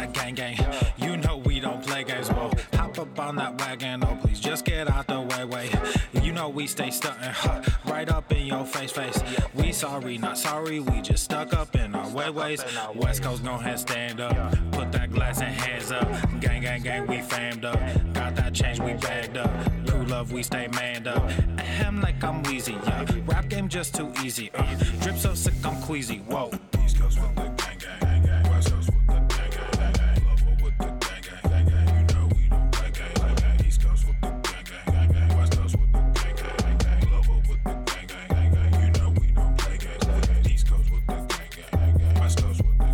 that gang gang. You know we don't play games, whoa. Hop up on that wagon, oh please just get out the way. You know we stay stuntin', right up in your face. We sorry, not sorry, we just stuck up in our ways. West Coast, go ahead, stand up. Put that glass and hands up. Gang, we famed up. Got that change, we bagged up. Crew love, we stay manned up. Ahem like I'm wheezy, yeah. Rap game just too easy, Drip so sick, I'm queasy, whoa. East Coast with the gang, West Coast with the gang, Lover with the gang, you know we don't play gang. East Coast with the gang, West Coast with the gang, Lover with the gang, you know we don't play gang. East Coast with the gang, West Coast with the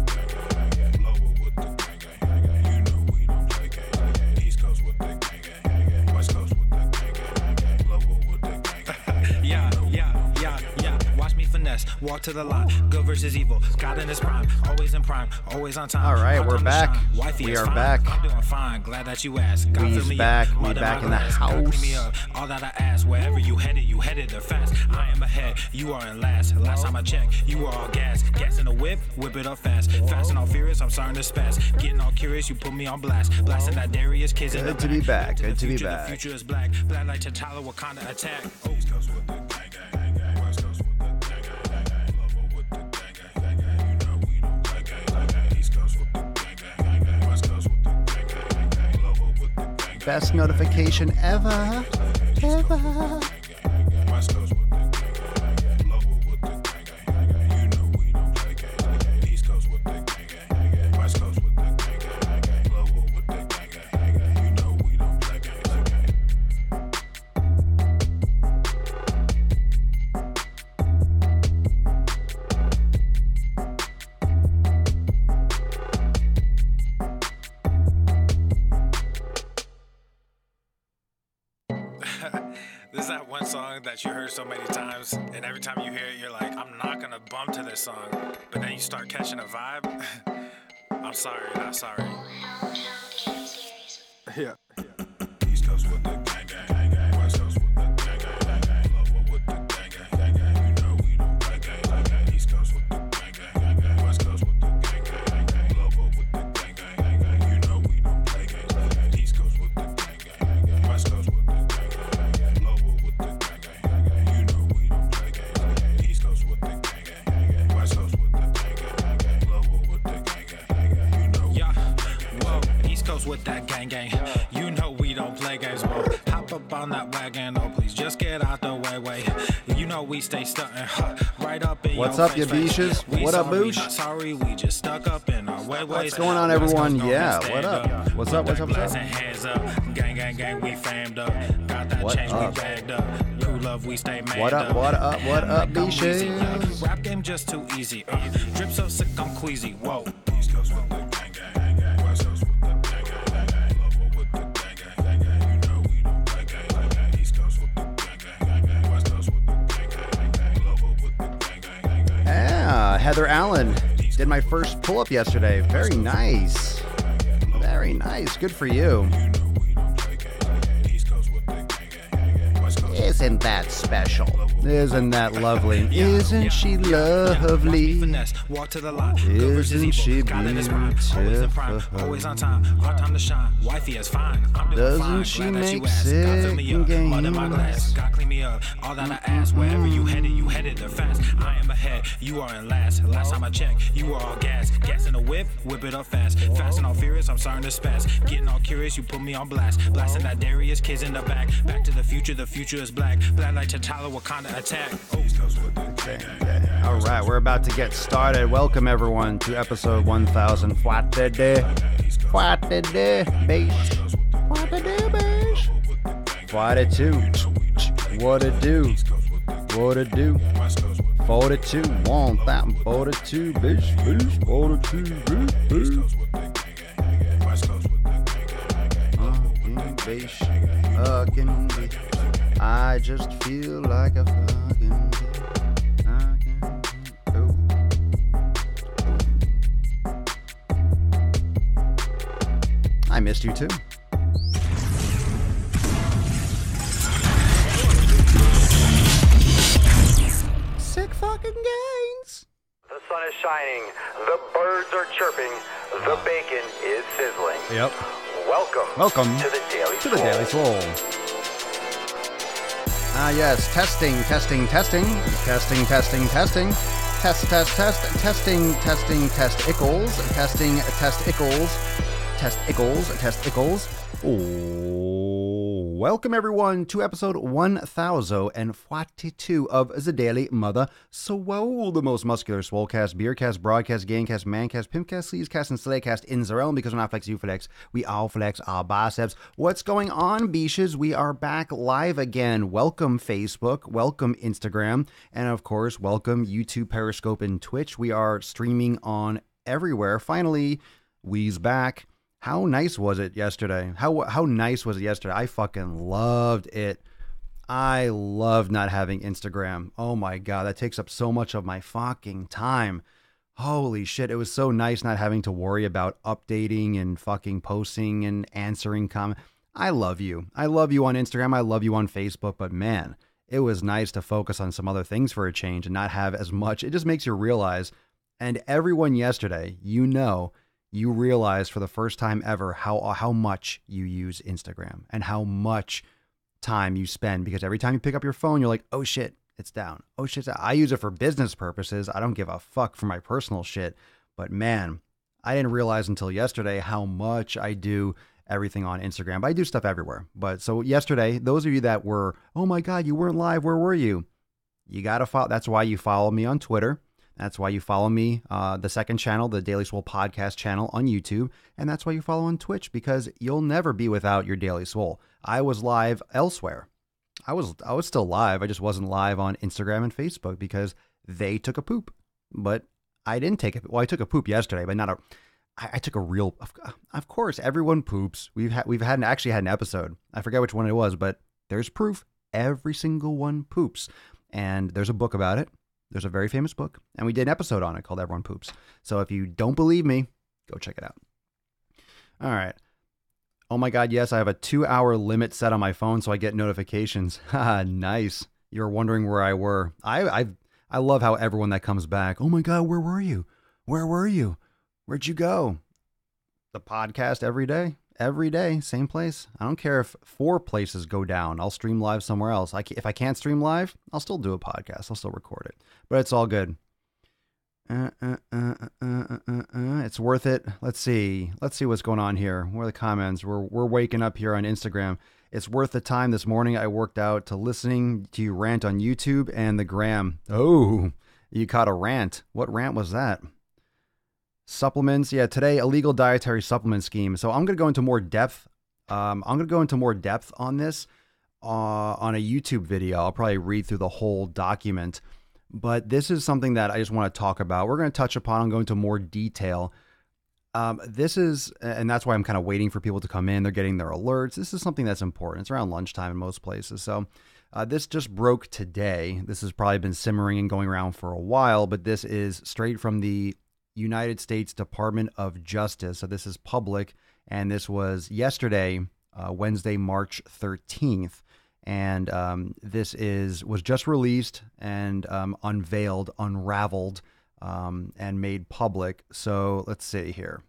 gang, Lover with the gang, you know we don't play gang. East Coast with the gang, West Coast with the gang, Lover with the gang. Yeah. Watch me finesse, walk to the line. Good versus evil, God in his prime, always in prime, always on time. All right, we're back. We are back. I'm doing fine, glad that you asked. We's back. We back in the house. All that I ask, wherever you headed there fast. I am ahead, you are in last. Last time I checked, you were all gas. Gas in the whip it up fast. Fast and all furious, I'm starting to spaz. Getting all curious, you put me on blast. Blasting that Darius kids in the back. Good to be back. Good to be back. The future is black. Black like T'Challa, Wakanda attack. East Coast with the gang, West Coast with the gang, Lover with the gang, you know we don't play gang. East Coast with the gang, West Coast with the gang, Lover with the gang. Best notification ever. West Coast with the gang, Lover with the gang, you know we don't play gang. East Coast with the gang, West Coast with the gang, Lover with the gang, you know we don't play gang. This is that one song that you heard so many times, and every time you hear it, you're like, I'm not gonna bump to this song. But then you start catching a vibe. I'm sorry, not sorry. Yeah. East Coast with the gang, West Coast with the gang, Lover with the gang, you know we don't play gang. East Coast with the gang, West Coast with the gang, Lover with the gang, you know we don't play gang. East Coast with the gang, West Coast with the gang, Lover with the gang, you know we don't play gang. East Coast with the gang, West Coast with the gang, Lover with the gang, you know. Yeah, whoa, East Coast with that gang. You know we don't play games, whoa. Hop up on that wagon, oh please just get out the way. You know we stay stuntin', right up in What's your up, you beaches? What up, Boosh? Sorry, we just stuck up in our ways. What's going on, everyone? Yeah, what up? What's up? Hands up. Gang, we famed up. Got that change, we bagged up. Crew love, we stay manned up. What up, beaches? Rap game just too easy. Drip so sick, I'm queasy. Whoa. East Coast with the gang, West Coast with the gang, Lover with the gang, you know we don't play gang. East Coast with the gang, West Coast with the gang, Lover with the gang. Yeah, Heather Allen did my first pull-up yesterday. Very nice. Very nice. Good for you. Isn't that special? Isn't that lovely? Isn't she lovely? Walk to the line. Isn't she beautiful? Always on time. Hard time to shine. Wifey is fine. Doesn't she make second games? God clean me up. All that I ask. Wherever you headed there fast. I am ahead. You are in last. Last time I checked, you were all gas. Gas in the whip it up fast. Fast and all furious, I'm starting to spaz. Getting all curious, you put me on blast. Blasting that Darius kids in the back. Back to the future is black. Black like T'Challa, Wakanda attack. All right, we're about to get started. Welcome, everyone, to episode 1000. What the day, beige? What the day, beige? What it do? What it do? What it do? 42, 1042, beige, 42, beige. Beige, fucking beige. I just feel like a fucking I missed you too. Sick fucking gains. The sun is shining, the birds are chirping, The bacon is sizzling. Yep. Welcome to the Daily to the Daily Swole. Yes, testing. Test, Ickles. Oh, welcome everyone to episode 1042 of the Daily Mother Swole, the most muscular swolecast, beercast, broadcast, gamecast, mancast, pimpcast, sleazecast, and slaycast in the realm, because when I flex, you flex, we all flex our biceps. What's going on, beaches? We are back live again. Welcome Facebook, welcome Instagram, and of course, welcome YouTube, Periscope, and Twitch. We are streaming on everywhere. Finally, we's back. How nice was it yesterday? How nice was it yesterday? I fucking loved it. I loved not having Instagram. Oh my God, that takes up so much of my fucking time. Holy shit, it was so nice not having to worry about updating and fucking posting and answering comments. I love you. I love you on Instagram. I love you on Facebook. But man, it was nice to focus on some other things for a change and not have as much. It just makes you realize, and everyone yesterday, you realize for the first time ever how much you use Instagram and how much time you spend, because every time you pick up your phone, you're like, oh shit, it's down. Oh shit, I use it for business purposes. I don't give a fuck for my personal shit. But man, I didn't realize until yesterday how much I do everything on Instagram. But I do stuff everywhere. But so yesterday, those of you that were, oh my God, you weren't live, where were you? You got to follow. That's why you follow me on Twitter. That's why you follow me, the second channel, the Daily Swole podcast channel on YouTube. And that's why you follow on Twitch, because you'll never be without your Daily Swole. I was live elsewhere. I was still live. I just wasn't live on Instagram and Facebook because they took a poop. But I didn't take it. Well, I took a poop yesterday, but I took a real, of course, everyone poops. We've actually had an episode. I forget which one it was, but there's proof. Every single one poops. And there's a book about it. There's a very famous book, and we did an episode on it called Everyone Poops. So if you don't believe me, go check it out. All right. Oh my God, yes, I have a 2-hour limit set on my phone, so I get notifications. Nice. You're wondering where I were. I love how everyone that comes back, oh my God, where were you? Where were you? Where'd you go? The podcast every day. Every day, same place. I don't care if 4 places go down. I'll stream live somewhere else. If I can't stream live, I'll still do a podcast. I'll still record it. But it's all good. It's worth it. Let's see what's going on here. What are the comments? We're waking up here on Instagram. It's worth the time this morning. I worked out to listening to you rant on YouTube and the gram. Oh, you caught a rant. What rant was that? Supplements. Yeah, today, illegal dietary supplement scheme. So I'm going to go into more depth. I'm going to go into more depth on this on a YouTube video. I'll probably read through the whole document. But this is something that I just want to talk about. We're going to touch upon and go into more detail. And that's why I'm kind of waiting for people to come in. They're getting their alerts. This is something that's important. It's around lunchtime in most places. So this just broke today. This has probably been simmering and going around for a while, but this is straight from the United States Department of Justice. So this is public, and this was yesterday, Wednesday, March 13th. And this was just released and unraveled, and made public. So let's see here.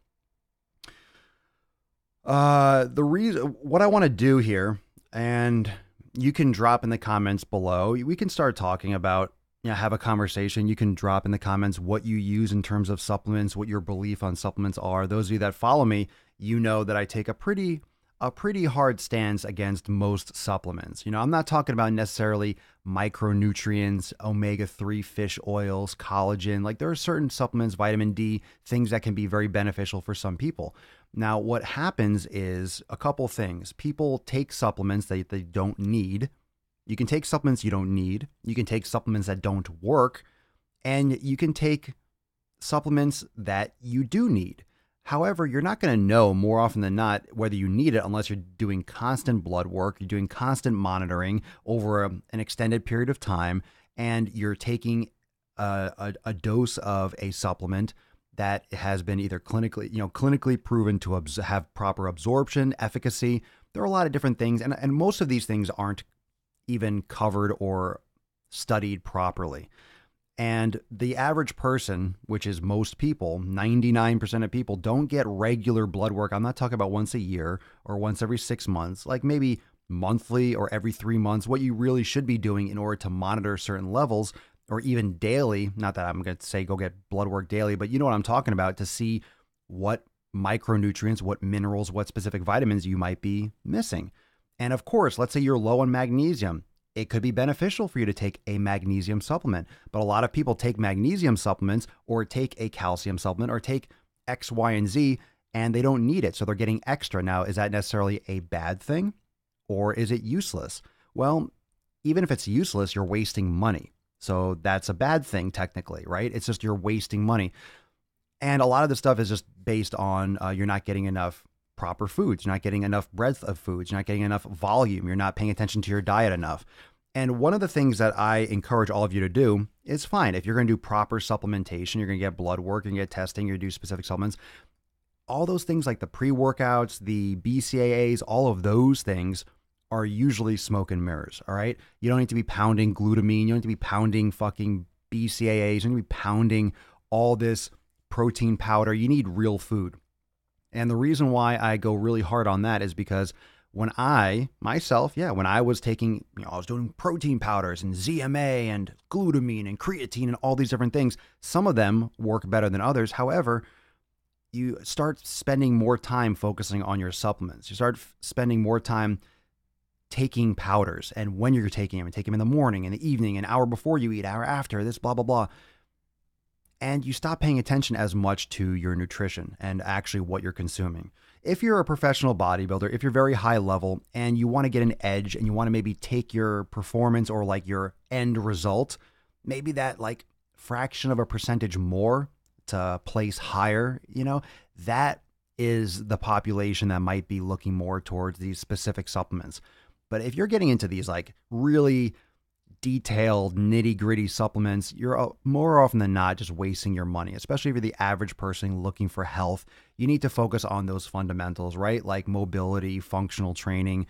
What I want to do here, and you can drop in the comments below. We can start talking about, have a conversation. You can drop in the comments what you use in terms of supplements, what your belief on supplements are. Those of you that follow me, you know that I take a pretty hard stance against most supplements. I'm not talking about necessarily micronutrients, omega-3 fish oils, collagen. Like, there are certain supplements, vitamin D, things that can be very beneficial for some people. Now, what happens is a couple things. People take supplements that they don't need. You can take supplements you don't need. You can take supplements that don't work. And you can take supplements that you do need. However, you're not going to know more often than not whether you need it unless you're doing constant blood work, you're doing constant monitoring over an extended period of time, and you're taking a dose of a supplement that has been either clinically proven to have proper absorption, efficacy. There are a lot of different things, and most of these things aren't even covered or studied properly. And the average person, which is most people, 99% of people, don't get regular blood work. I'm not talking about once a year or once every 6 months, like maybe monthly or every 3 months. What you really should be doing in order to monitor certain levels, or even daily, not that I'm going to say go get blood work daily, but you know what I'm talking about, to see what micronutrients, what minerals, what specific vitamins you might be missing. And of course, let's say you're low on magnesium. It could be beneficial for you to take a magnesium supplement, but a lot of people take magnesium supplements or take a calcium supplement or take X, Y, and Z, and they don't need it. So they're getting extra. Now, is that necessarily a bad thing, or is it useless? Well, even if it's useless, you're wasting money. So that's a bad thing technically, right? It's just you're wasting money. And a lot of the stuff is just based on you're not getting enough proper foods. You're not getting enough breadth of foods. You're not getting enough volume. You're not paying attention to your diet enough. And one of the things that I encourage all of you to do is fine. If you're going to do proper supplementation, you're going to get blood work, you're going to get testing, you're going to do specific supplements. All those things like the pre-workouts, the BCAAs, all of those things are usually smoke and mirrors. All right. You don't need to be pounding glutamine. You don't need to be pounding fucking BCAAs. You don't need to be pounding all this protein powder. You need real food. And the reason why I go really hard on that is because when I was taking, I was doing protein powders and ZMA and glutamine and creatine and all these different things. Some of them work better than others. However, you start spending more time focusing on your supplements. You start spending more time taking powders and when you're taking them, and take them in the morning, in the evening, an hour before you eat, hour after, this, blah, blah, blah. And you stop paying attention as much to your nutrition and actually what you're consuming. If you're a professional bodybuilder, if you're very high level and you want to get an edge and you want to maybe take your performance or like your end result, maybe that like fraction of a percentage more to place higher, that is the population that might be looking more towards these specific supplements. But if you're getting into these like really detailed, nitty-gritty supplements, you're more often than not just wasting your money, especially if you're the average person looking for health. You need to focus on those fundamentals, right? Like mobility, functional training,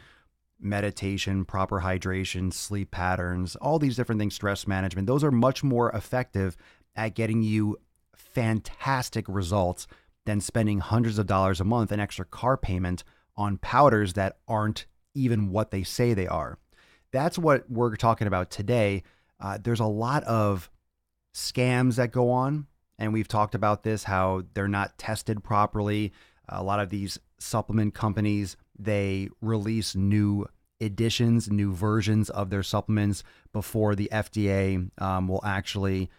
meditation, proper hydration, sleep patterns, all these different things, stress management. Those are much more effective at getting you fantastic results than spending hundreds of dollars a month in extra car payment on powders that aren't even what they say they are. That's what we're talking about today. There's a lot of scams that go on, and we've talked about this, how they're not tested properly. A lot of these supplement companies, they release new editions, new versions of their supplements before the FDA will actually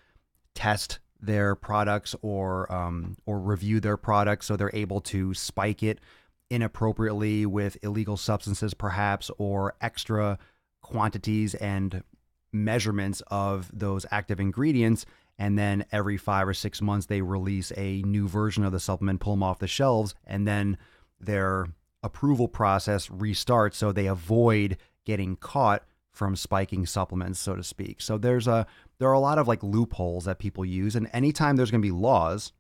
test their products or review their products, so they're able to spike it inappropriately with illegal substances perhaps, or extra quantities and measurements of those active ingredients. And then every 5 or 6 months, they release a new version of the supplement, pull them off the shelves, and then their approval process restarts so they avoid getting caught from spiking supplements, so to speak. So there are a lot of like loopholes that people use. And anytime there's going to be laws,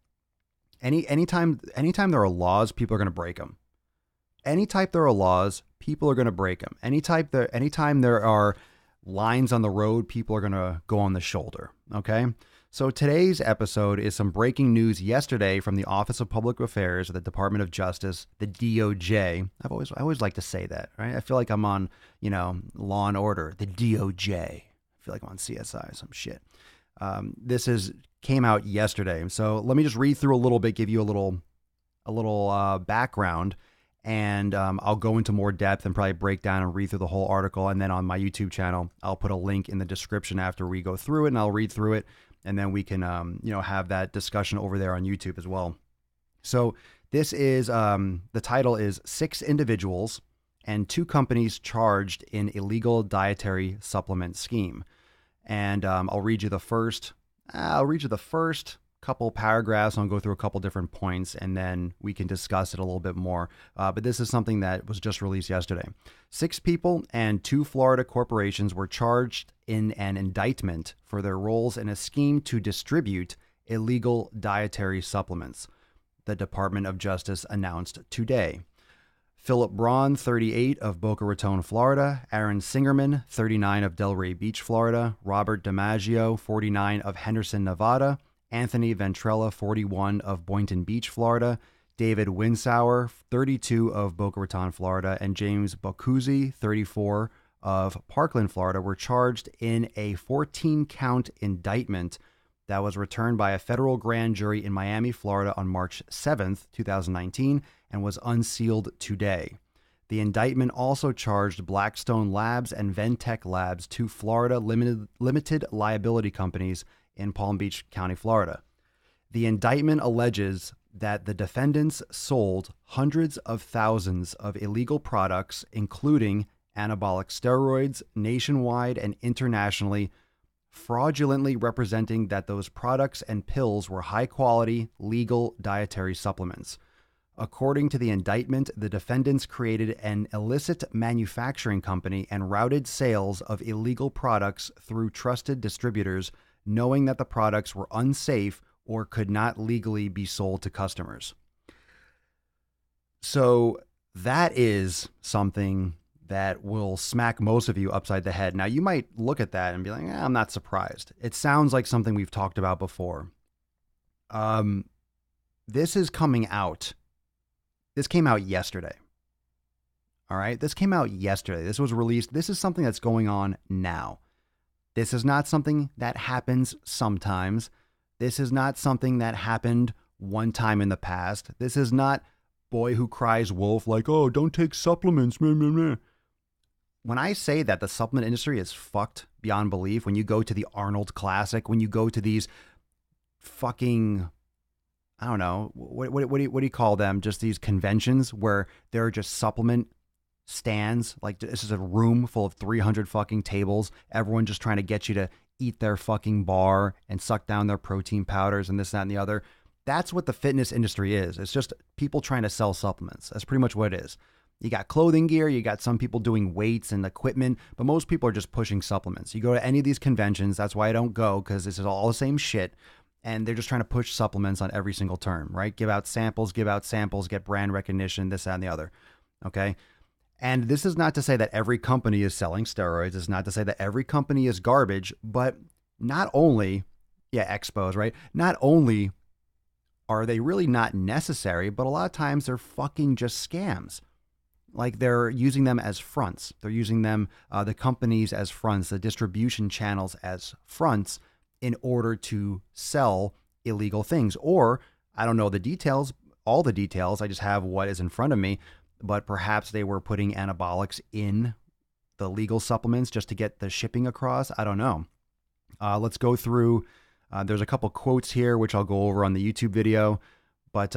anytime there are laws, people are going to break them. Anytime there are laws, people are going to break them. Anytime there are lines on the road, people are going to go on the shoulder. Okay. So today's episode is some breaking news yesterday from the Office of Public Affairs of the Department of Justice, the DOJ. I always like to say that, right? I feel like I'm on, Law and Order, the DOJ. I feel like I'm on CSI, some shit. Came out yesterday. So let me just read through a little bit, give you a little background. And I'll go into more depth and probably break down and read through the whole article. And then on my YouTube channel, I'll put a link in the description after we go through it, and I'll read through it. And then we can, have that discussion over there on YouTube as well. So this is, the title is 6 Individuals and 2 Companies Charged in Illegal Dietary Supplement Scheme. And I'll read you the first couple paragraphs. I'll go through a couple different points, and then we can discuss it a little bit more. But this is something that was just released yesterday. 6 people and 2 Florida corporations were charged in an indictment for their roles in a scheme to distribute illegal dietary supplements, the Department of Justice announced today. Philip Braun, 38, of Boca Raton, Florida. Aaron Singerman, 39, of Delray Beach, Florida. Robert DiMaggio, 49, of Henderson, Nevada. Anthony Ventrella, 41, of Boynton Beach, Florida. David Winsauer, 32, of Boca Raton, Florida. And James Bocuzzi, 34, of Parkland, Florida, were charged in a 14-count indictment that was returned by a federal grand jury in Miami, Florida on March 7th, 2019, and was unsealed today. The indictment also charged Blackstone Labs and Ventec Labs, two Florida limited liability companies in Palm Beach County, Florida. The indictment alleges that the defendants sold hundreds of thousands of illegal products, including anabolic steroids, nationwide and internationally, fraudulently representing that those products and pills were high-quality, legal dietary supplements. According to the indictment, the defendants created an illicit manufacturing company and routed sales of illegal products through trusted distributors, knowing that the products were unsafe or could not legally be sold to customers. So that is something that will smack most of you upside the head. Now, you might look at that and be like, I'm not surprised. It sounds like something we've talked about before. This is coming out. This came out yesterday. All right? This came out yesterday. This was released. This is something that's going on now. This is not something that happens sometimes. This is not something that happened one time in the past. This is not boy who cries wolf, like, oh, don't take supplements. Meh, meh, meh. When I say that the supplement industry is fucked beyond belief, when you go to the Arnold Classic, when you go to these fucking, I don't know, what do you call them? Just these conventions where there are just supplement stands. Like, this is a room full of 300 fucking tables. Everyone just trying to get you to eat their fucking bar and suck down their protein powders and this, that, and the other. That's what the fitness industry is. It's just people trying to sell supplements. That's pretty much what it is. You got clothing gear, you got some people doing weights and equipment, but most people are just pushing supplements. You go to any of these conventions, that's why I don't go, because this is all the same shit, and they're just trying to push supplements on every single term, right? Give out samples, get brand recognition, this, that, and the other, okay? And this is not to say that every company is selling steroids. It's not to say that every company is garbage, but not only, expos, right? Not only are they really not necessary, but a lot of times they're fucking just scams. Like, they're using them as fronts. They're using them, the companies as fronts, the distribution channels as fronts in order to sell illegal things. Or, I don't know the details, all the details. I just have what is in front of me. But perhaps they were putting anabolics in the legal supplements just to get the shipping across. I don't know. Let's go through. There's a couple quotes here, which I'll go over on the YouTube video. But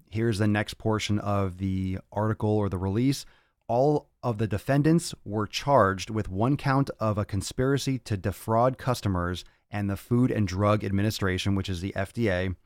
here's the next portion of the article or the release. All of the defendants were charged with one count of a conspiracy to defraud customers and the Food and Drug Administration, which is the FDA,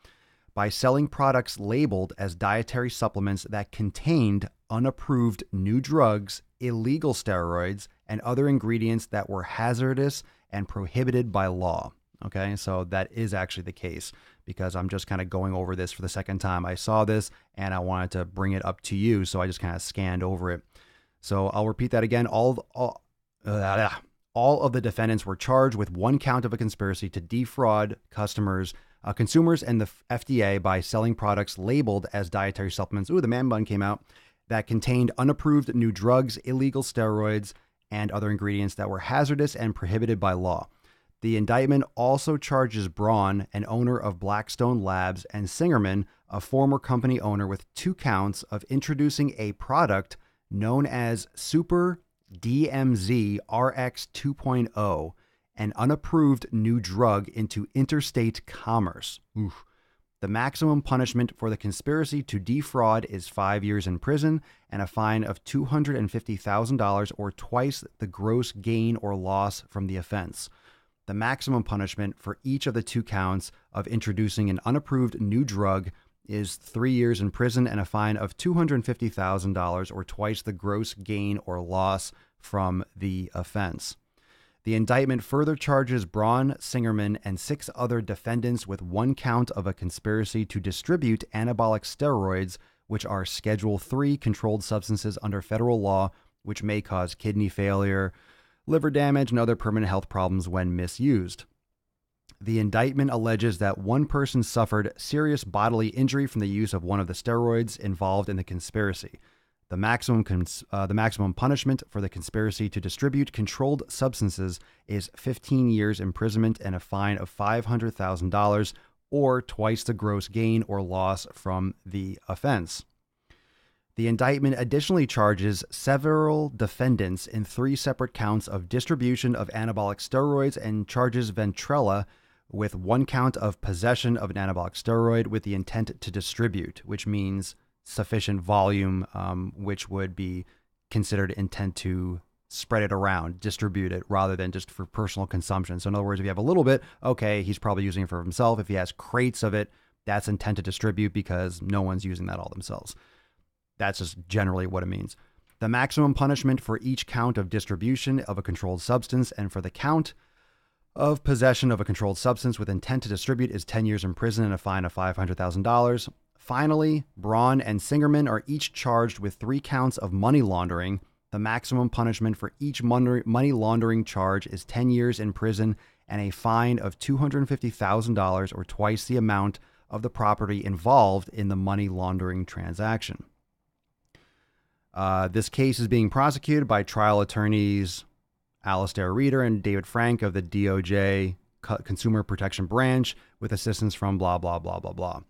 by selling products labeled as dietary supplements that contained unapproved new drugs, illegal steroids, and other ingredients that were hazardous and prohibited by law. Okay, so that is actually the case, because I'm just kind of going over this for the second time. I saw this and I wanted to bring it up to you, so I just kind of scanned over it. So I'll repeat that again. All of the defendants were charged with one count of a conspiracy to defraud consumers and the FDA by selling products labeled as dietary supplements. Ooh, the man bun came out. That contained unapproved new drugs, illegal steroids, and other ingredients that were hazardous and prohibited by law. The indictment also charges Braun, an owner of Blackstone Labs, and Singerman, a former company owner, with 2 counts of introducing a product known as Super DMZ RX 2.0, an unapproved new drug, into interstate commerce. Oof. The maximum punishment for the conspiracy to defraud is 5 years in prison and a fine of $250,000 or twice the gross gain or loss from the offense. The maximum punishment for each of the 2 counts of introducing an unapproved new drug is 3 years in prison and a fine of $250,000 or twice the gross gain or loss from the offense. The indictment further charges Braun, Singerman, and 6 other defendants with 1 count of a conspiracy to distribute anabolic steroids which are Schedule 3 controlled substances under federal law, which may cause kidney failure, liver damage, and other permanent health problems when misused. The indictment alleges that one person suffered serious bodily injury from the use of one of the steroids involved in the conspiracy. The maximum punishment for the conspiracy to distribute controlled substances is 15 years imprisonment and a fine of $500,000 or twice the gross gain or loss from the offense. The indictment additionally charges several defendants in 3 separate counts of distribution of anabolic steroids and charges Ventrella with 1 count of possession of an anabolic steroid with the intent to distribute, which means sufficient volume, which would be considered intent to spread it around, distribute it, rather than just for personal consumption. So in other words, if you have a little bit, okay, he's probably using it for himself. If he has crates of it, that's intent to distribute because no one's using that all themselves. That's just generally what it means. The maximum punishment for each count of distribution of a controlled substance and for the count of possession of a controlled substance with intent to distribute is 10 years in prison and a fine of $500,000. Finally, Braun and Singerman are each charged with 3 counts of money laundering. The maximum punishment for each money laundering charge is 10 years in prison and a fine of $250,000 or twice the amount of the property involved in the money laundering transaction. This case is being prosecuted by trial attorneys Alastair Reeder and David Frank of the DOJ Consumer Protection Branch with assistance from blah, blah, blah, blah, blah.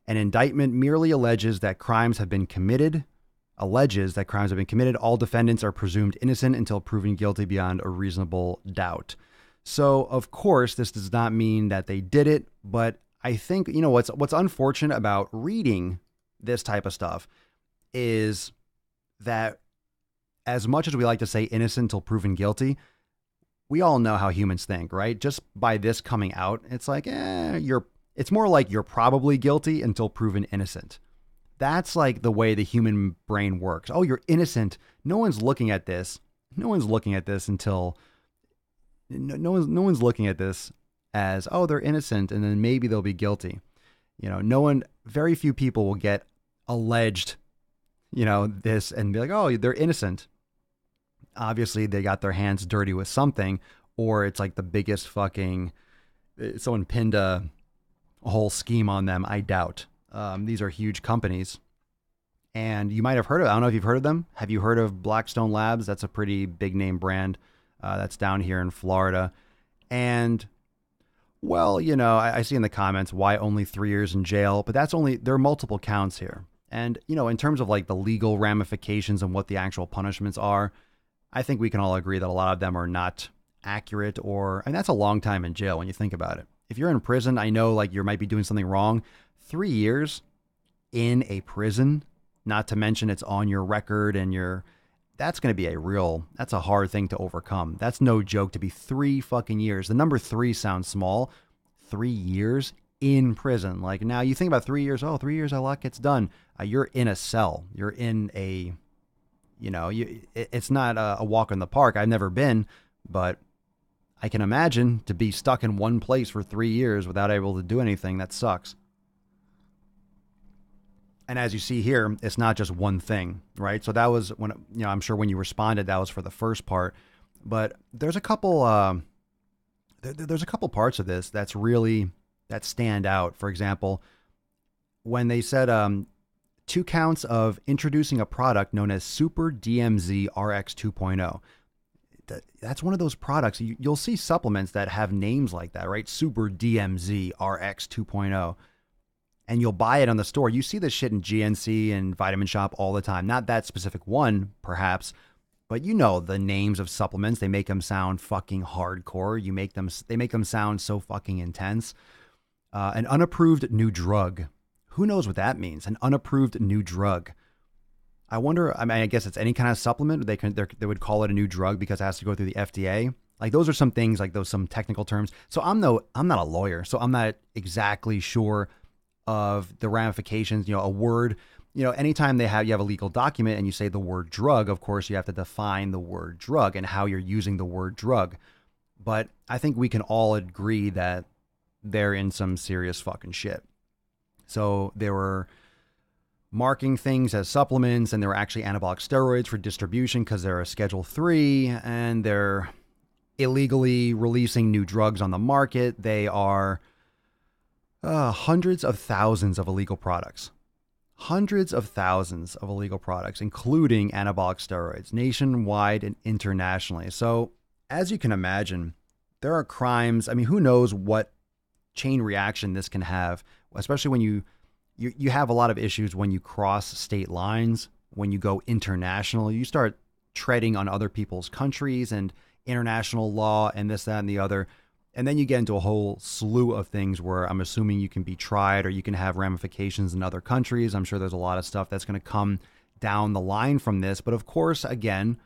An indictment merely alleges that crimes have been committed. All defendants are presumed innocent until proven guilty beyond a reasonable doubt. So, of course, this does not mean that they did it, but I think, what's unfortunate about reading this type of stuff is that as much as we like to say innocent until proven guilty, we all know how humans think, right? Just by this coming out, it's like, it's more like you're probably guilty until proven innocent. That's like the way the human brain works. Oh, you're innocent. No one's looking at this. No one's looking at this as, oh, they're innocent and then maybe they'll be guilty. Very few people will get alleged, this and be like, oh, they're innocent. Obviously, they got their hands dirty with something, or it's like the biggest someone pinned a whole scheme on them. I doubt. These are huge companies. And you might have heard of, I don't know if you've heard of them. Have you heard of Blackstone Labs? That's a pretty big name brand. That's down here in Florida. And, well, I see in the comments, why only 3 years in jail? But there are multiple counts here. And, in terms of like the legal ramifications and what the actual punishments are, I think we can all agree that a lot of them are not accurate and that's a long time in jail when you think about it. If you're in prison, I know like you might be doing something wrong. 3 years in a prison, not to mention it's on your record and that's going to be that's a hard thing to overcome. That's no joke to be 3 fucking years. The number 3 sounds small. 3 years in prison. Like now you think about 3 years. Oh, 3 years, a lot gets done. You're in a cell. You're in a, it's not a walk in the park. I've never been, but I can imagine to be stuck in one place for 3 years without able to do anything. That sucks. And as you see here, it's not just one thing, right? So that was when, I'm sure when you responded, that was for the first part, but there's a couple, there's a couple parts of this that stand out. For example, when they said, 2 counts of introducing a product known as Super DMZ RX 2.0. That's one of those products. You'll see supplements that have names like that, right? Super DMZ RX 2.0. And you'll buy it on the store. You see this shit in GNC and Vitamin Shop all the time. Not that specific one, perhaps, but the names of supplements. They make them sound fucking hardcore. They make them sound so fucking intense. An unapproved new drug. Who knows what that means? An unapproved new drug. I wonder, I guess it's any kind of supplement. They would call it a new drug because it has to go through the FDA. Like those are some things, like some technical terms. So I'm not a lawyer, so I'm not exactly sure of the ramifications. A word, anytime you have a legal document and you say the word drug, of course you have to define the word drug and how you're using the word drug. But I think we can all agree that they're in some serious fucking shit. So there were marking things as supplements, and they're actually anabolic steroids for distribution because they're a Schedule 3, and they're illegally releasing new drugs on the market. They are hundreds of thousands of illegal products. Hundreds of thousands of illegal products, including anabolic steroids, nationwide and internationally. So, as you can imagine, there are crimes. I mean, who knows what chain reaction this can have, especially when you have a lot of issues when you cross state lines, when you go international, you start treading on other people's countries and international law and this, that, and the other. And then you get into a whole slew of things where I'm assuming you can be tried or you can have ramifications in other countries. I'm sure there's a lot of stuff that's going to come down the line from this. But of course, again,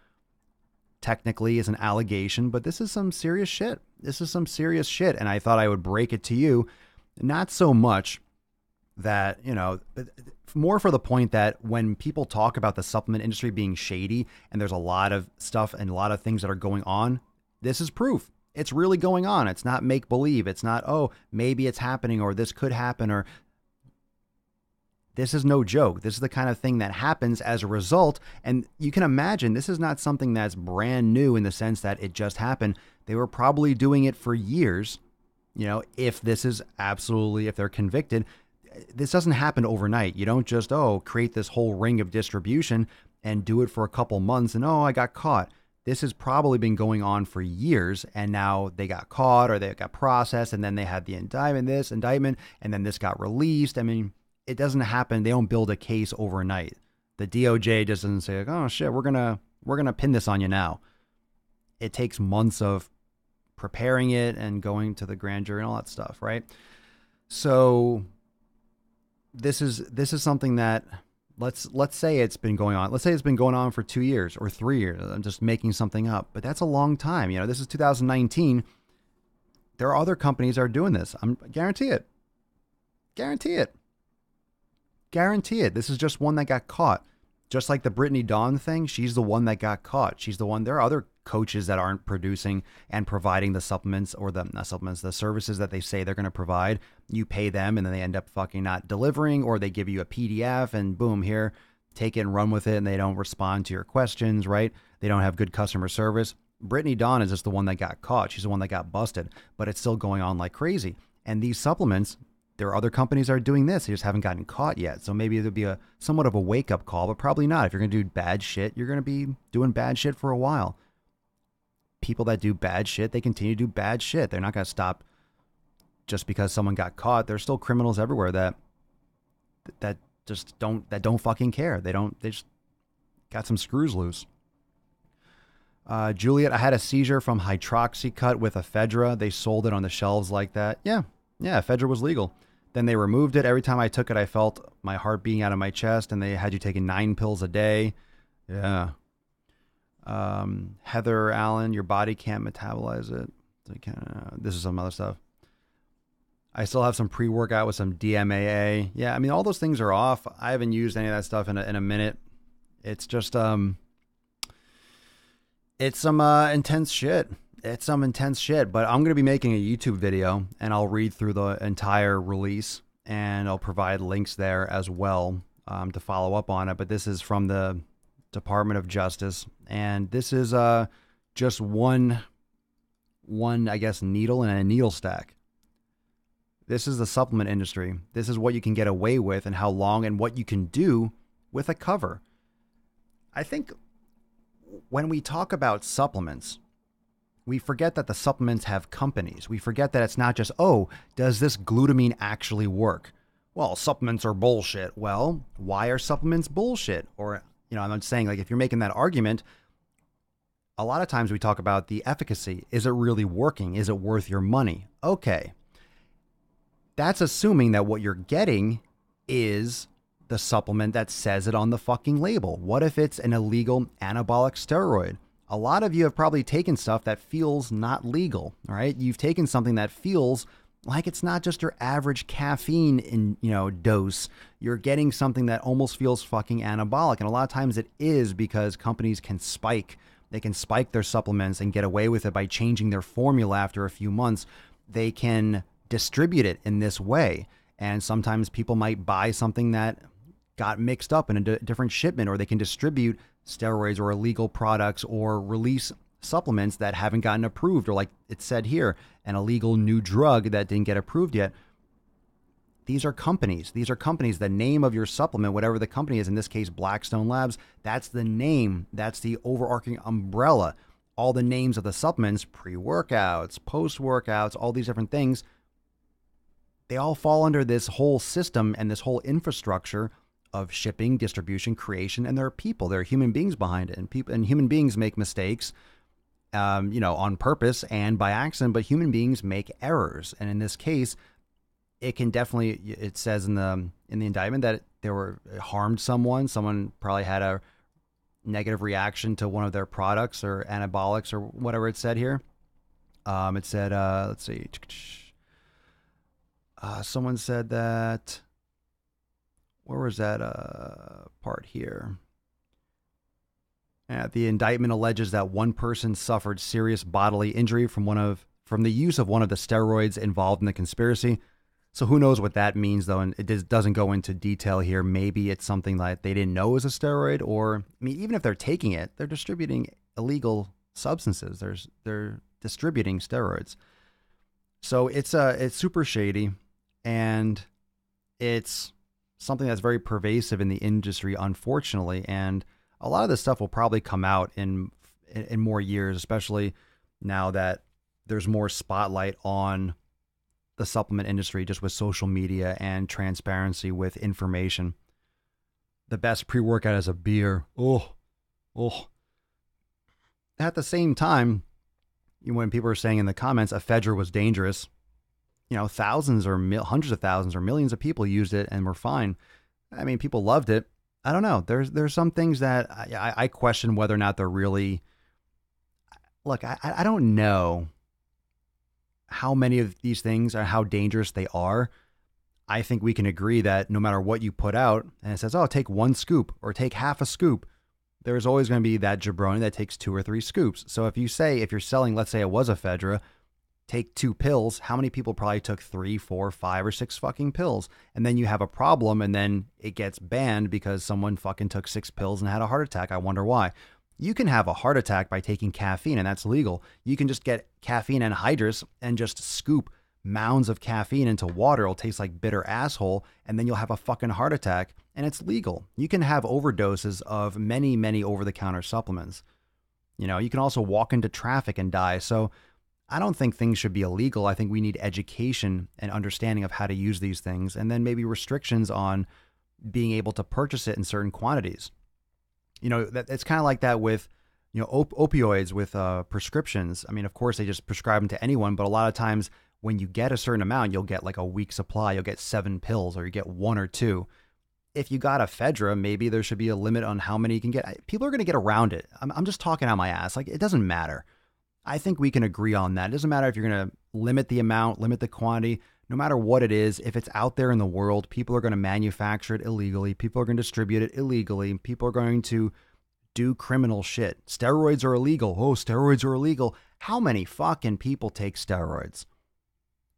technically is an allegation, but this is some serious shit. This is some serious shit. And I thought I would break it to you, not so much that, more for the point that when people talk about the supplement industry being shady and there's a lot of stuff and a lot of things that are going on, this is proof. It's really going on. It's not make believe. It's not, oh, maybe it's happening or this could happen or this is no joke. This is the kind of thing that happens as a result. And you can imagine this is not something that's brand new in the sense that it just happened. They were probably doing it for years. If this is absolutely, if they're convicted, this doesn't happen overnight. You don't just, create this whole ring of distribution and do it for a couple months and, I got caught. This has probably been going on for years, and now they got caught or they got processed, and then they had the indictment, and then this got released. I mean, it doesn't happen. They don't build a case overnight. The DOJ just doesn't say, oh shit, we're gonna pin this on you now. It takes months of preparing it and going to the grand jury and all that stuff, right? So this is something that let's say it's been going on. Let's say it's been going on for 2 years or 3 years. I'm just making something up, but that's a long time. This is 2019. There are other companies that are doing this. Guarantee it. Guarantee it. Guarantee it. This is just one that got caught. Just like the Brittany Dawn thing, she's the one that got caught. She's the one. There are other coaches that aren't producing and providing the supplements or the services that they say they're going to provide. You pay them and then they end up fucking not delivering, or they give you a PDF and boom, here, take it and run with it. And they don't respond to your questions, right? They don't have good customer service. Brittany Dawn is just the one that got caught. She's the one that got busted, but it's still going on like crazy. And these supplements, there are other companies that are doing this. They just haven't gotten caught yet. So maybe there'll be a somewhat of a wake-up call, but probably not. If you're going to do bad shit, you're going to be doing bad shit for a while. People that do bad shit, they continue to do bad shit. They're not going to stop just because someone got caught. There's still criminals everywhere that don't fucking care. They just got some screws loose. Juliet, I had a seizure from hydroxycut with ephedra. They sold it on the shelves like that. Yeah, ephedra was legal. Then they removed it. Every time I took it, I felt my heart beating out of my chest, and they had you taking 9 pills a day. Yeah. Heather Allen, your body can't metabolize it. This is some other stuff. I still have some pre-workout with some DMAA. Yeah, I mean, all those things are off. I haven't used any of that stuff in a minute. It's just, it's some intense shit. It's some intense shit, but I'm going to be making a YouTube video and I'll read through the entire release and I'll provide links there as well to follow up on it. But this is from the Department of Justice, and this is just one, I guess, needle in a needle stack. This is the supplement industry. This is what you can get away with and how long and what you can do with a cover. I think when we talk about supplements, we forget that the supplements have companies. We forget that it's not just, does this glutamine actually work? Well, supplements are bullshit. Well, why are supplements bullshit? Or, I'm not saying, like, if you're making that argument, a lot of times we talk about the efficacy. Is it really working? Is it worth your money? Okay. That's assuming that what you're getting is the supplement that says it on the fucking label. What if it's an illegal anabolic steroid? A lot of you have probably taken stuff that feels not legal, all right? You've taken something that feels like it's not just your average caffeine in, dose. You're getting something that almost feels fucking anabolic. And a lot of times it is because companies can spike. They can spike their supplements and get away with it by changing their formula after a few months. They can distribute it in this way. And sometimes people might buy something that got mixed up in a different shipment, or they can distribute steroids or illegal products or release supplements that haven't gotten approved, or like it said here, an illegal new drug that didn't get approved yet. These are companies. These are companies. The name of your supplement, whatever the company is, in this case, Blackstone Labs, that's the name. That's the overarching umbrella. All the names of the supplements, pre-workouts, post-workouts, all these different things, they all fall under this whole system and this whole infrastructure of shipping, distribution, creation, and there are people. There are human beings behind it, and human beings make mistakes, on purpose and by accident, but human beings make errors. And in this case, it can definitely, it says in the indictment that it harmed someone. Someone probably had a negative reaction to one of their products or anabolics or whatever it said here. It said, let's see. Someone said that, where was that part here? The indictment alleges that one person suffered serious bodily injury from the use of one of the steroids involved in the conspiracy. So who knows what that means, though, and it doesn't go into detail here. Maybe it's something like they didn't know it was a steroid, or, I mean, even if they're taking it, they're distributing illegal substances. They're distributing steroids. So it's super shady, and it's something that's very pervasive in the industry, unfortunately. And a lot of this stuff will probably come out in more years, especially now that there's more spotlight on the supplement industry, just with social media and transparency with information. The best pre-workout is a beer. Oh. At the same time, when people are saying in the comments, ephedra was dangerous, thousands or hundreds of thousands or millions of people used it and were fine. I mean, people loved it. I don't know. There's some things that I question whether or not they're really. Look, I don't know how many of these things are, how dangerous they are. I think we can agree that no matter what you put out, and it says, oh, take 1 scoop or take half a scoop, there's always going to be that jabroni that takes 2 or 3 scoops. So if you're selling, let's say it was ephedra, take 2 pills, how many people probably took 3, 4, 5, or 6 fucking pills? And then you have a problem, and then it gets banned because someone fucking took 6 pills and had a heart attack. I wonder why. You can have a heart attack by taking caffeine, and that's legal. You can just get caffeine anhydrous and just scoop mounds of caffeine into water. It'll taste like bitter asshole, and then you'll have a fucking heart attack, and it's legal. You can have overdoses of many, many over-the-counter supplements. You can also walk into traffic and die. So I don't think things should be illegal. I think we need education and understanding of how to use these things, and then maybe restrictions on being able to purchase it in certain quantities. It's kind of like that with, opioids with prescriptions. I mean, of course, they just prescribe them to anyone, but a lot of times when you get a certain amount, you'll get like a week supply. You'll get 7 pills, or you get 1 or 2. If you got ephedra, maybe there should be a limit on how many you can get. People are going to get around it. I'm just talking out my ass. Like, it doesn't matter. I think we can agree on that. It doesn't matter if you're going to limit the amount, limit the quantity. No matter what it is, if it's out there in the world, people are going to manufacture it illegally. People are going to distribute it illegally. People are going to do criminal shit. Steroids are illegal. Oh, steroids are illegal. How many fucking people take steroids?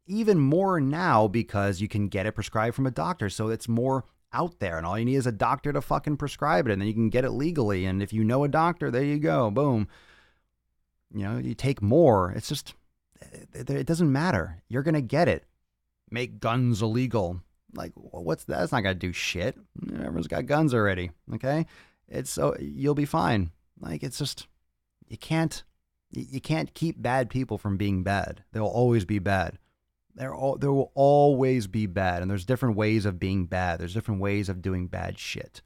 Even more now, because you can get it prescribed from a doctor. So it's more out there, and all you need is a doctor to fucking prescribe it, and then you can get it legally. And if you know a doctor, there you go. Boom. You take more. It's just, it doesn't matter. You're going to get it. Make guns illegal. Like, what's that? That's not going to do shit. Everyone's got guns already. Okay. You'll be fine. Like, it's just, you can't keep bad people from being bad. They'll always be bad. There will always be bad. And there's different ways of being bad. There's different ways of doing bad shit.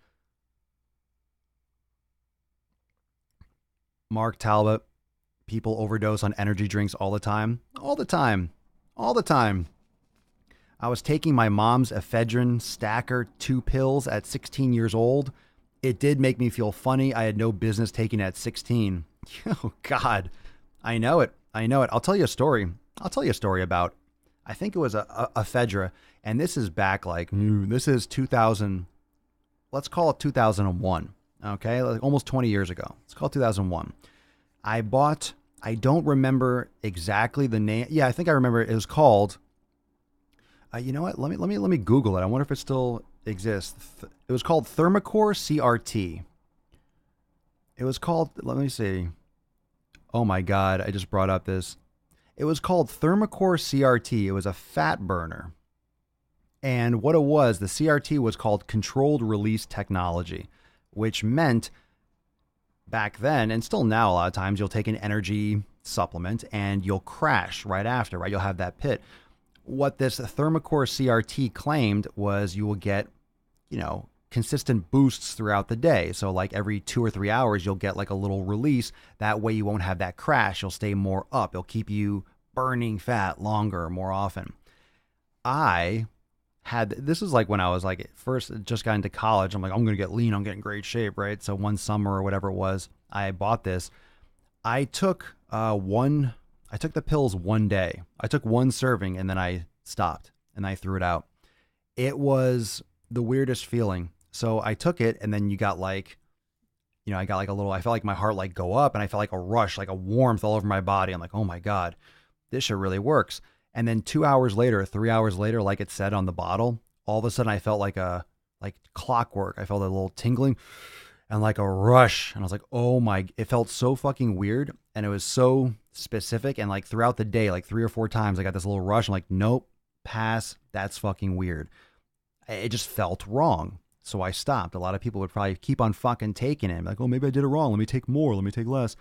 Mark Talbot, people overdose on energy drinks all the time. All the time. All the time. I was taking my mom's ephedrine stacker 2 pills at 16 years old. It did make me feel funny. I had no business taking it at 16. Oh, God. I know it. I'll tell you a story. About, I think it was a ephedra. And this is back this is 2000. Let's call it 2001. Okay. Like almost 20 years ago. Let's call it 2001. I don't remember exactly the name. Yeah, I think I remember. It was called, you know what? Let me Google it. I wonder if it's still exists. It was called Thermocore CRT. It was called, let me see. Oh my God, I just brought up this. It was called Thermocore CRT. It was a fat burner. And what it was, the CRT was called controlled release technology, which meant back then, and still now a lot of times, you'll take an energy supplement and you'll crash right after, right? You'll have that pit. What this Thermocore CRT claimed was you will get, consistent boosts throughout the day. So like every 2 or 3 hours, you'll get like a little release. That way you won't have that crash. You'll stay more up. It'll keep you burning fat longer, more often. This is like when I was like first just got into college. I'm like, I'm going to get lean. I'm getting great shape, right? So one summer or whatever it was, I bought this. I took the pills one day. I took one serving and then I stopped and I threw it out. It was the weirdest feeling. So I took it and then you got like, I got like I felt like my heart like go up and I felt like a rush, like a warmth all over my body. I'm like, oh my God, this shit really works. And then 2 hours later, 3 hours later, like it said on the bottle, all of a sudden I felt like clockwork. I felt a little tingling and like a rush. And I was like, oh my, it felt so fucking weird. And it was so specific. And like throughout the day, like 3 or 4 times, I got this little rush. I'm like, nope, pass. That's fucking weird. It just felt wrong. So I stopped. A lot of people would probably keep on fucking taking it. Like, oh, maybe I did it wrong. Let me take more. Let me take less.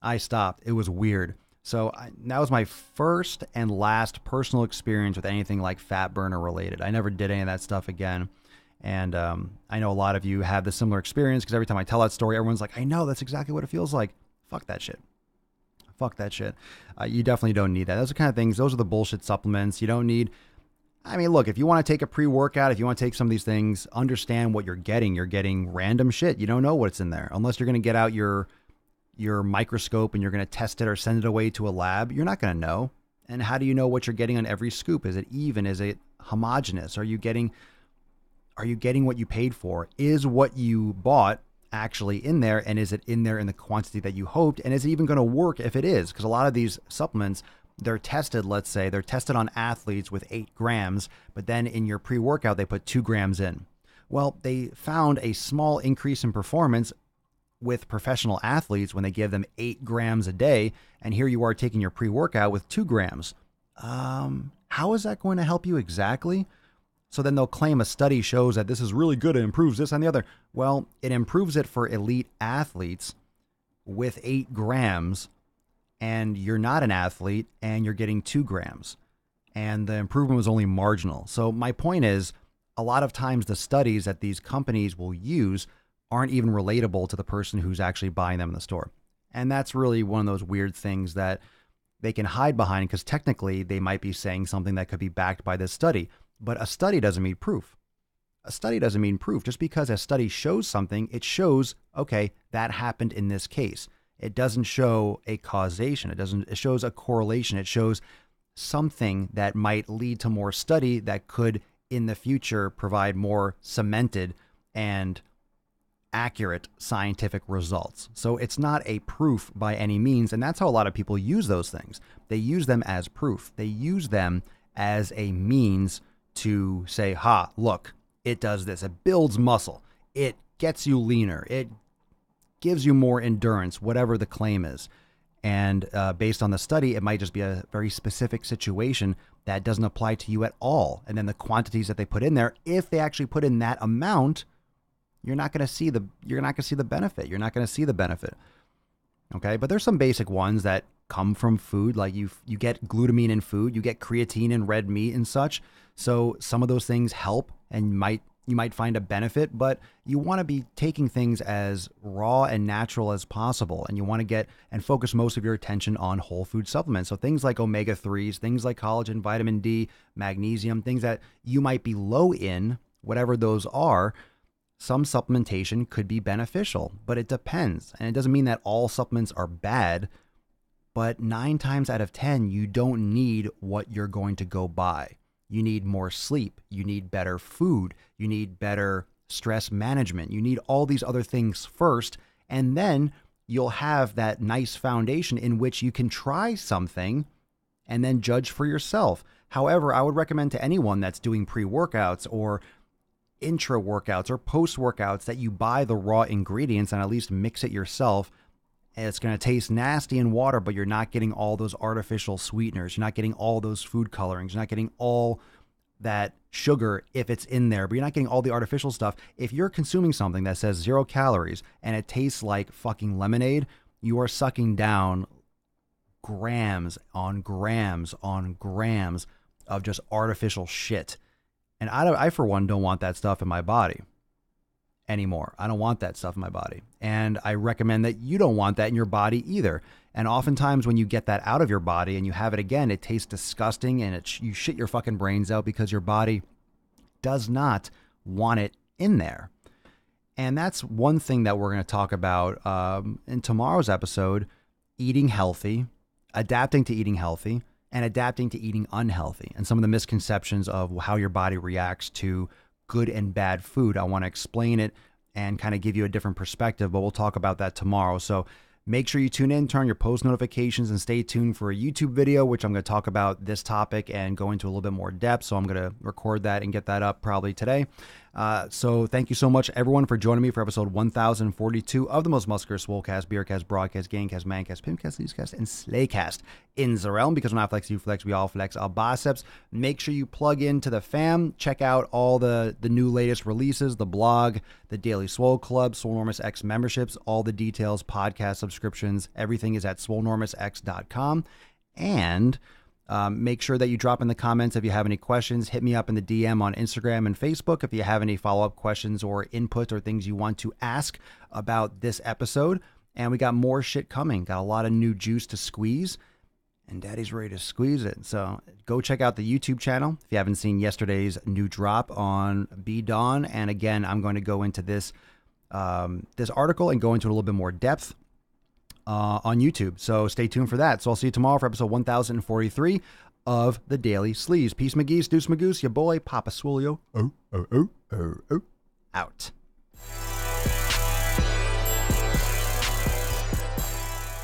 I stopped. It was weird. So that was my first and last personal experience with anything like fat burner related. I never did any of that stuff again. And I know a lot of you have the similar experience because every time I tell that story, everyone's like, I know, that's exactly what it feels like. Fuck that shit. Fuck that shit. You definitely don't need that. Those are kind of things. Those are the bullshit supplements. You don't need... I mean, look, if you want to take a pre-workout, if you want to take some of these things, understand what you're getting. You're getting random shit. You don't know what's in there. Unless you're going to get out your microscope and you're going to test it or send it away to a lab, you're not going to know. And how do you know what you're getting on every scoop? Is it even? Is it homogeneous? Are you getting what you paid for? Is what you bought actually in there? And is it in there in the quantity that you hoped? And is it even going to work if it is? Because a lot of these supplements, they're tested, let's say, they're tested on athletes with 8 grams, but then in your pre-workout, they put 2 grams in. Well, they found a small increase in performance with professional athletes when they give them 8 grams a day, and here you are taking your pre-workout with 2 grams. How is that going to help you exactly? So then they'll claim a study shows that this is really good, it improves this and the other. Well, it improves it for elite athletes with 8 grams, and you're not an athlete and you're getting 2 grams. And the improvement was only marginal. So my point is, a lot of times the studies that these companies will use aren't even relatable to the person who's actually buying them in the store. And that's really one of those weird things that they can hide behind because technically they might be saying something that could be backed by this study. But a study doesn't mean proof. A study doesn't mean proof. Just because a study shows something, it shows, okay, that happened in this case. It doesn't show a causation. It shows a correlation. It shows something that might lead to more study that could in the future provide more cemented and accurate scientific results. So it's not a proof by any means. And that's how a lot of people use those things. They use them as proof. They use them as a means to say, ha, look, it does this. It builds muscle. It gets you leaner. It gives you more endurance, whatever the claim is. And based on the study, it might just be a very specific situation that doesn't apply to you at all. And then the quantities that they put in there, if they actually put in that amount, you're not going to see the benefit. You're not going to see the benefit. Okay, but there's some basic ones that come from food, like you get glutamine in food, you get creatine in red meat and such. So some of those things help, and you might find a benefit, but you want to be taking things as raw and natural as possible. And you want to get and focus most of your attention on whole food supplements. So things like omega-3s, things like collagen, vitamin D, magnesium, things that you might be low in, whatever those are, some supplementation could be beneficial, but it depends. And it doesn't mean that all supplements are bad, but 9 times out of 10, you don't need what you're going to go buy. You need more sleep. You need better food. You need better stress management. You need all these other things first, and then you'll have that nice foundation in which you can try something and then judge for yourself. However, I would recommend to anyone that's doing pre-workouts or intra workouts or post workouts that you buy the raw ingredients and at least mix it yourself. It's going to taste nasty in water, but you're not getting all those artificial sweeteners. You're not getting all those food colorings. You're not getting all that sugar if it's in there, but you're not getting all the artificial stuff. If you're consuming something that says 0 calories and it tastes like fucking lemonade, you are sucking down grams on grams on grams of just artificial shit. And I for one, don't want that stuff in my body anymore. I don't want that stuff in my body. And I recommend that you don't want that in your body either. And oftentimes when you get that out of your body and you have it again, it tastes disgusting and you shit your fucking brains out because your body does not want it in there. And that's one thing that we're going to talk about in tomorrow's episode: eating healthy, adapting to eating healthy, and adapting to eating unhealthy, and some of the misconceptions of how your body reacts to good and bad food. I want to explain it and kind of give you a different perspective, but we'll talk about that tomorrow. So make sure you tune in, turn your post notifications, and stay tuned for a YouTube video, which I'm going to talk about this topic and go into a little bit more depth. So I'm going to record that and get that up probably today. So thank you so much, everyone, for joining me for episode 1042 of the Most Muscular Swolecast, Beercast, Broadcast, Gamecast, Mancast, Pimpcast, Sleazecast, and Slaycast in the realm. Because when I flex, you flex, we all flex our biceps. Make sure you plug into the fam. Check out all the new latest releases, the blog, the Daily Swole Club, Swolenormous X memberships, all the details, podcast subscriptions. Everything is at swolenormousx.com. And make sure that you drop in the comments if you have any questions. Hit me up in the DM on Instagram and Facebook if you have any follow-up questions or input or things you want to ask about this episode. And we got more shit coming. Got a lot of new juice to squeeze, and Daddy's ready to squeeze it. So go check out the YouTube channel if you haven't seen yesterday's new drop on B-Dawn. And again, I'm going to go into this article and go into a little bit more depth on YouTube. So stay tuned for that. So I'll see you tomorrow for episode 1043 of the Daily Sleaze. Peace, McGee's, Deuce Magoose, your boy, Papa Swolio. Out.